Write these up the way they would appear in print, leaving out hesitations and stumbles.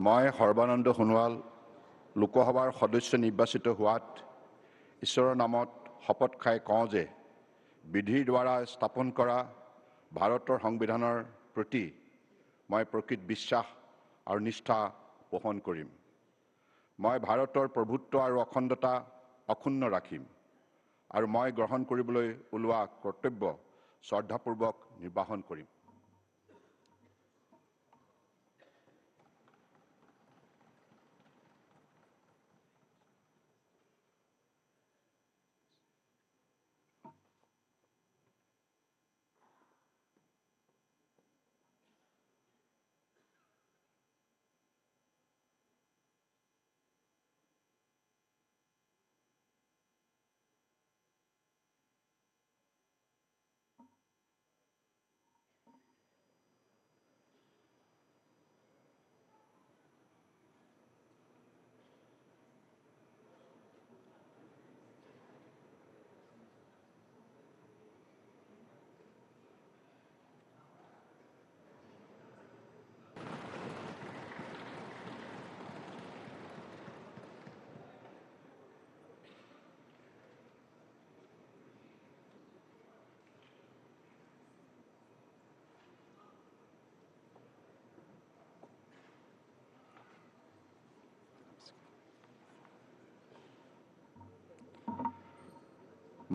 মই সৰ্বানন্দ সোণোৱাল লোকসভাৰ সদস্য নিৰ্বাচিত হোৱাত ঈশ্বৰৰ নামত শপত খাই কওঁ যে বিধিৰ দ্বাৰা স্থাপন কৰা ভাৰতৰ সংবিধানৰ প্ৰতি মই প্ৰকৃত বিশ্বাস আৰু নিষ্ঠা পোষণ কৰিম। মই ভাৰতৰ প্ৰভুত্ব আৰু অখণ্ডতা অক্ষুণ্ণ ৰাখিম আৰু মই গ্ৰহণ কৰিবলৈ ওলোৱা কৰ্তব্য শ্ৰদ্ধাপূৰ্বক নিৰ্বাহন কৰিম।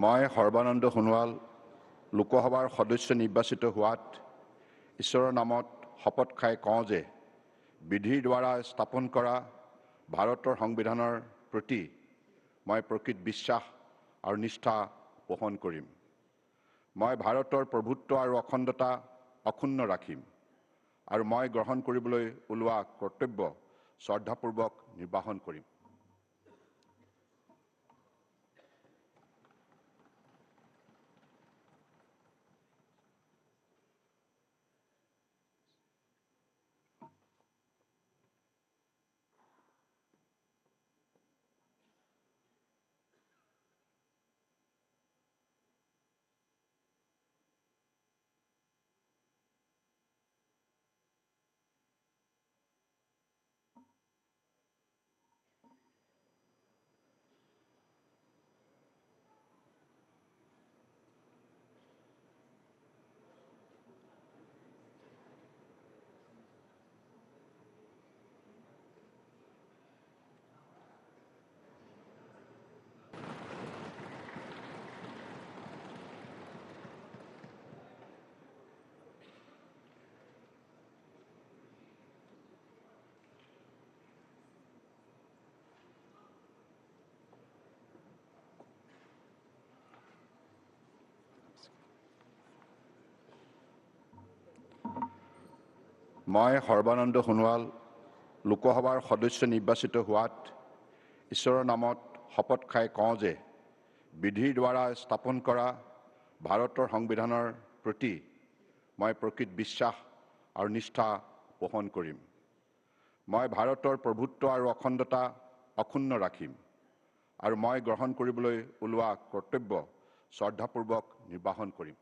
মই সৰ্বানন্দ সোণোৱাল লোকসভাৰ সদস্য নিৰ্বাচিত হোৱাত ঈশ্বৰৰ নামত শপত খাই কওঁ যে বিধিৰ দ্বাৰা স্থাপন কৰা ভাৰতৰ সংবিধানৰ প্ৰতি মই প্ৰকৃত বিশ্বাস আৰু নিষ্ঠা পোষণ কৰিম। মই ভাৰতৰ প্ৰভুত্ব আৰু অখণ্ডতা অক্ষুণ্ণ ৰাখিম আৰু মই গ্ৰহণ কৰিবলৈ ওলোৱা কৰ্তব্য শ্ৰদ্ধাপূৰ্বক নিৰ্বাহন কৰিম। মই সৰ্বানন্দ সোণোৱাল লোকসভাৰ সদস্য নিৰ্বাচিত হোৱাত ঈশ্বৰৰ নামত শপত খাই কওঁ যে বিধিৰ দ্বাৰা স্থাপন কৰা ভাৰতৰ সংবিধানৰ প্ৰতি মই প্ৰকৃত বিশ্বাস আৰু নিষ্ঠা পোষণ কৰিম। মই ভাৰতৰ প্ৰভুত্ব আৰু অখণ্ডতা অক্ষুণ্ণ ৰাখিম আৰু মই গ্ৰহণ কৰিবলৈ ওলোৱা কৰ্তব্য শ্ৰদ্ধাপূৰ্বক নিৰ্বাহন কৰিম।